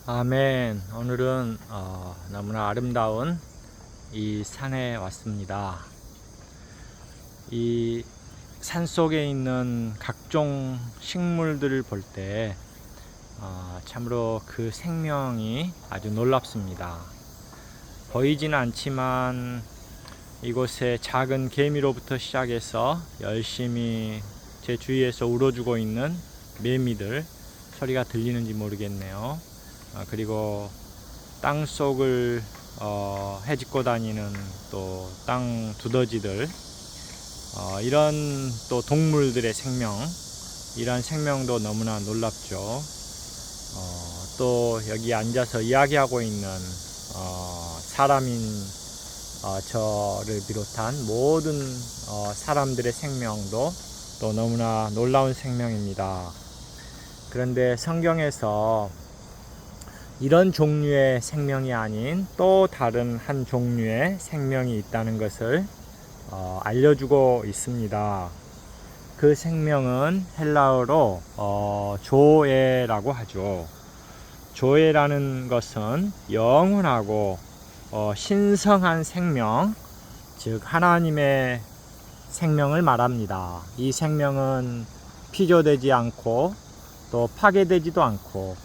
아멘. 오늘은 너무나 아름다운 이 산에 왔습니다. 이 산 속에 있는 각종 식물들을 볼 때 참으로 그 생명이 아주 놀랍습니다. 보이지는 않지만 이곳에 작은 개미로부터 시작해서 열심히 제 주위에서 울어주고 있는 매미들 소리가 들리는지 모르겠네요. 그리고 땅 속을 헤집고 다니는 또 땅 두더지들, 이런 또 동물들의 생명, 이런 생명도 너무나 놀랍죠. 또 여기 앉아서 이야기하고 있는 사람인 저를 비롯한 모든 사람들의 생명도 또 너무나 놀라운 생명입니다. 그런데 성경에서 이런 종류의 생명이 아닌 또 다른 한 종류의 생명이 있다는 것을 알려주고 있습니다. 그 생명은 헬라어로 조에라고 하죠. 조에라는 것은 영원하고 신성한 생명, 즉 하나님의 생명을 말합니다. 이 생명은 피조되지 않고 또 파괴되지도 않고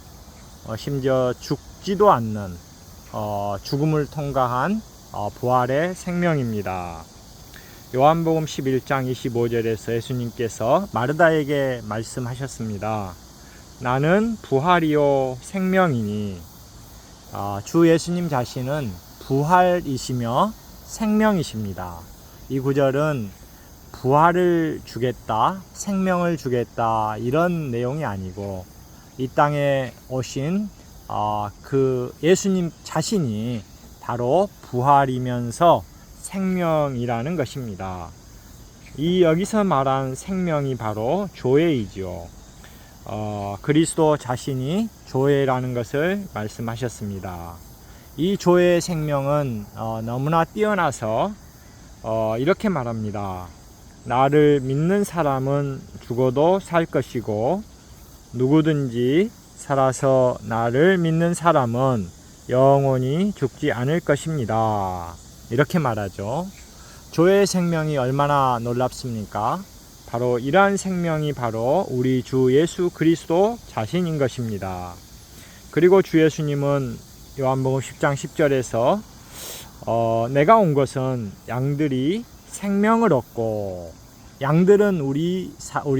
심지어 죽지도 않는 죽음을 통과한 부활의 생명입니다. 요한복음 11장 25절에서 예수님께서 마르다에게 말씀하셨습니다. 나는 부활이요 생명이니. 주 예수님 자신은 부활이시며 생명이십니다. 이 구절은 부활을 주겠다, 생명을 주겠다, 이런 내용이 아니고 이 땅에 오신 그 예수님 자신이 바로 부활이면서 생명이라는 것입니다. 이 여기서 말한 생명이 바로 조회이죠. 그리스도 자신이 조회라는 것을 말씀하셨습니다. 이 조회의 생명은 너무나 뛰어나서 이렇게 말합니다. 나를 믿는 사람은 죽어도 살 것이고 누구든지 살아서 나를 믿는 사람은 영원히 죽지 않을 것입니다. 이렇게 말하죠. 조의 생명이 얼마나 놀랍습니까? 바로 이러한 생명이 바로 우리 주 예수 그리스도 자신인 것입니다. 그리고 주 예수님은 요한복음 10장 10절에서 내가 온 것은 양들이 생명을 얻고, 양들은 우리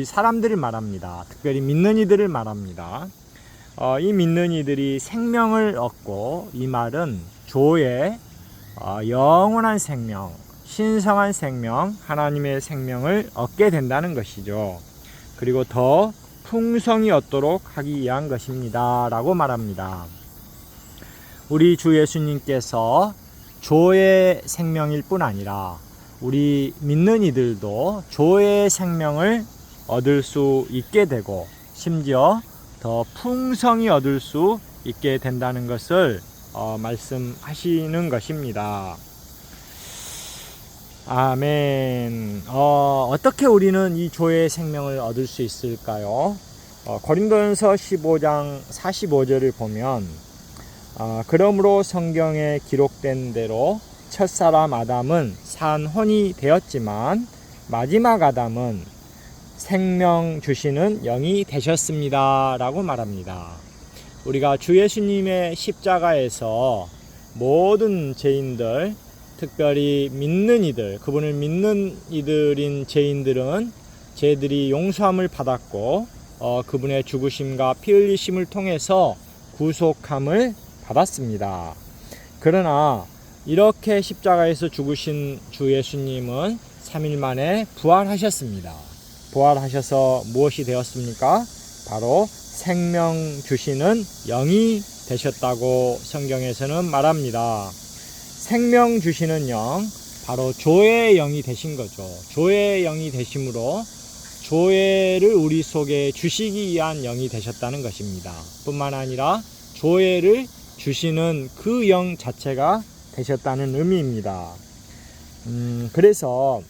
사람들을 말합니다. 특별히 믿는 이들을 말합니다. 이 믿는 이들이 생명을 얻고, 이 말은 조의 영원한 생명, 신성한 생명, 하나님의 생명을 얻게 된다는 것이죠. 그리고 더 풍성히 얻도록 하기 위한 것입니다 라고 말합니다. 우리 주 예수님께서 조의 생명일 뿐 아니라 우리 믿는 이들도 조의 생명을 얻을 수 있게 되고 심지어 더 풍성히 얻을 수 있게 된다는 것을 말씀하시는 것입니다. 아멘. 어떻게 우리는 이 조의 생명을 얻을 수 있을까요? 고린도전서 15장 45절을 보면 그러므로 성경에 기록된 대로 첫사람 아담은 산혼이 되었지만 마지막 아담은 생명 주시는 영이 되셨습니다 라고 말합니다. 우리가 주 예수님의 십자가에서 모든 죄인들, 특별히 믿는 이들, 그분을 믿는 이들인 죄인들은 죄들이 용서함을 받았고 그분의 죽으심과 피 흘리심을 통해서 구속함을 받았습니다. 그러나 이렇게 십자가에서 죽으신 주 예수님은 3일 만에 부활하셨습니다. 부활하셔서 무엇이 되었습니까? 바로 생명 주시는 영이 되셨다고 성경에서는 말합니다. 생명 주시는 영, 바로 조의 영이 되신 거죠. 조의 영이 되심으로 조회를 우리 속에 주시기 위한 영이 되셨다는 것입니다. 뿐만 아니라 조회를 주시는 그 영 자체가 되셨다는 의미입니다. 그래서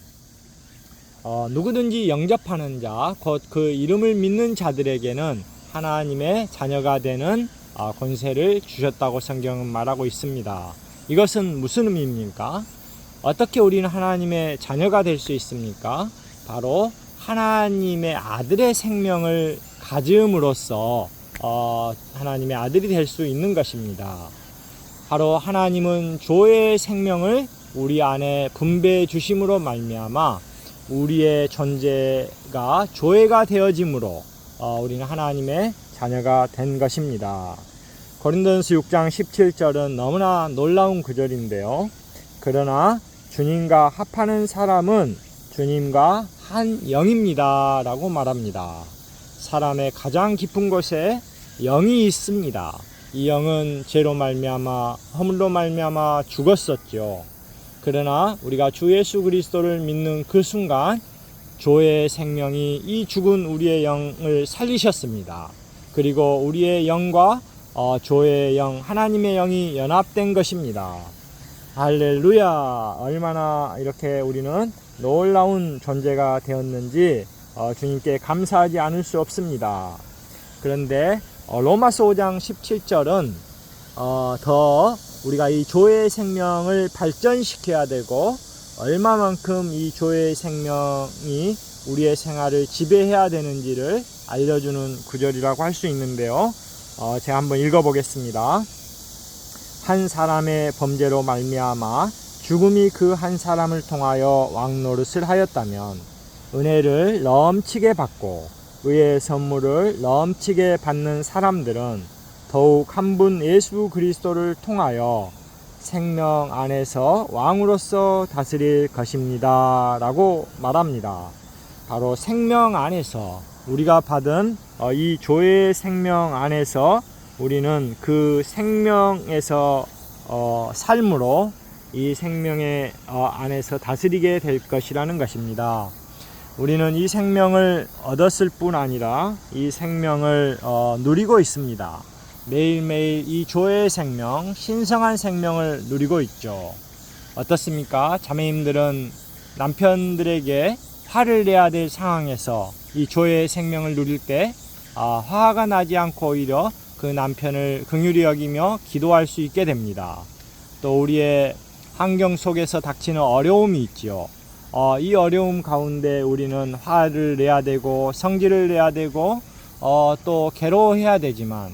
누구든지 영접하는 자, 곧 그 이름을 믿는 자들에게는 하나님의 자녀가 되는 권세를 주셨다고 성경은 말하고 있습니다. 이것은 무슨 의미입니까? 어떻게 우리는 하나님의 자녀가 될 수 있습니까? 바로 하나님의 아들의 생명을 가짐으로써 하나님의 아들이 될 수 있는 것입니다. 바로 하나님은 조의 생명을 우리 안에 분배해 주심으로 말미암아 우리의 존재가 조회가 되어짐으로 우리는 하나님의 자녀가 된 것입니다. 고린도전서 6장 17절은 너무나 놀라운 구절인데요. 그러나 주님과 합하는 사람은 주님과 한 영입니다 라고 말합니다. 사람의 가장 깊은 곳에 영이 있습니다. 이 영은 죄로 말미암아 허물로 말미암아 죽었었죠. 그러나 우리가 주 예수 그리스도를 믿는 그 순간 조의 생명이 이 죽은 우리의 영을 살리셨습니다. 그리고 우리의 영과 조의 영, 하나님의 영이 연합된 것입니다. 할렐루야! 얼마나 이렇게 우리는 놀라운 존재가 되었는지 주님께 감사하지 않을 수 없습니다. 그런데 로마서 5장 17절은 더 우리가 이 조의 생명을 발전시켜야 되고 얼마만큼 이 조의 생명이 우리의 생활을 지배해야 되는지를 알려주는 구절이라고 할 수 있는데요. 제가 한번 읽어보겠습니다. 한 사람의 범죄로 말미암아 죽음이 그 한 사람을 통하여 왕노릇을 하였다면 은혜를 넘치게 받고 의의 선물을 넘치게 받는 사람들은 더욱 한 분 예수 그리스도를 통하여 생명 안에서 왕으로서 다스릴 것입니다 라고 말합니다. 바로 생명 안에서 우리가 받은 이 조의 생명 안에서 우리는 그 생명에서 삶으로 이 생명의 안에서 다스리게 될 것이라는 것입니다. 우리는 이 생명을 얻었을 뿐 아니라 이 생명을 누리고 있습니다. 매일매일 이 조의 생명, 신성한 생명을 누리고 있죠. 어떻습니까? 자매님들은 남편들에게 화를 내야 될 상황에서 이 조의 생명을 누릴 때 화가 나지 않고 오히려 그 남편을 긍휼히 여기며 기도할 수 있게 됩니다. 또 우리의 환경 속에서 닥치는 어려움이 있죠. 이 어려움 가운데 우리는 화를 내야 되고 성질을 내야 되고 또 괴로워해야 되지만,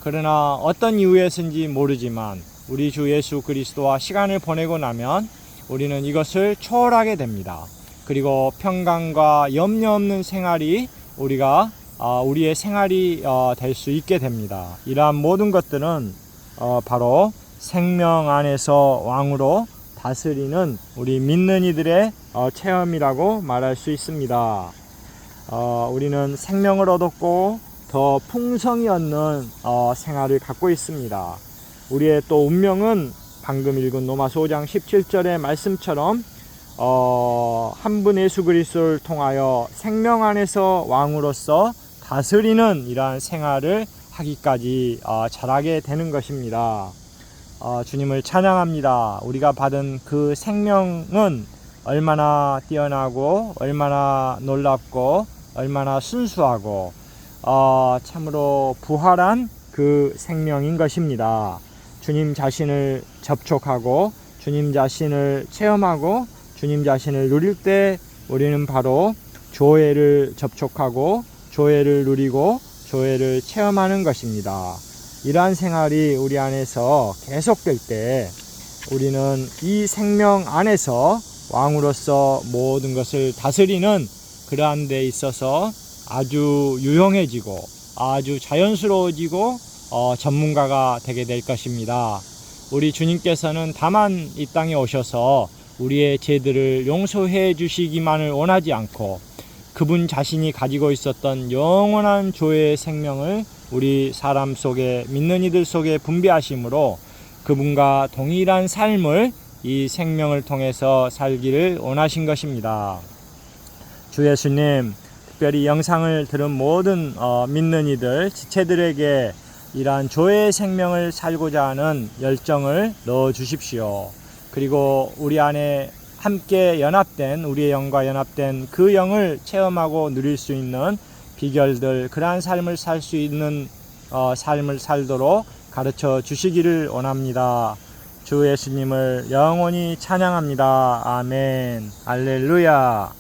그러나 어떤 이유에서인지 모르지만 우리 주 예수 그리스도와 시간을 보내고 나면 우리는 이것을 초월하게 됩니다. 그리고 평강과 염려 없는 생활이 우리의 생활이 될 수 있게 됩니다. 이러한 모든 것들은 바로 생명 안에서 왕으로 다스리는 우리 믿는 이들의 체험이라고 말할 수 있습니다. 우리는 생명을 얻었고 더 풍성히 얻는 생활을 갖고 있습니다. 우리의 또 운명은 방금 읽은 로마서 5장 17절의 말씀처럼 한 분 예수 그리스도를 통하여 생명 안에서 왕으로서 다스리는 이러한 생활을 하기까지 잘하게 되는 것입니다. 주님을 찬양합니다. 우리가 받은 그 생명은 얼마나 뛰어나고 얼마나 놀랍고 얼마나 순수하고 참으로 부활한 그 생명인 것입니다. 주님 자신을 접촉하고 주님 자신을 체험하고 주님 자신을 누릴 때 우리는 바로 조회를 접촉하고 조회를 누리고 조회를 체험하는 것입니다. 이러한 생활이 우리 안에서 계속될 때 우리는 이 생명 안에서 왕으로서 모든 것을 다스리는 그러한 데 있어서 아주 유용해지고 아주 자연스러워지고 전문가가 되게 될 것입니다. 우리 주님께서는 다만 이 땅에 오셔서 우리의 죄들을 용서해 주시기만을 원하지 않고 그분 자신이 가지고 있었던 영원한 조의 생명을 우리 사람 속에, 믿는 이들 속에 분배하심으로 그분과 동일한 삶을 이 생명을 통해서 살기를 원하신 것입니다. 주 예수님, 특별히 영상을 들은 모든 믿는 이들, 지체들에게 이러한 조의 생명을 살고자 하는 열정을 넣어 주십시오. 그리고 우리 안에 함께 연합된, 우리의 영과 연합된 그 영을 체험하고 누릴 수 있는 비결들, 그러한 삶을 살 수 있는 삶을 살도록 가르쳐 주시기를 원합니다. 주 예수님을 영원히 찬양합니다. 아멘. 할렐루야.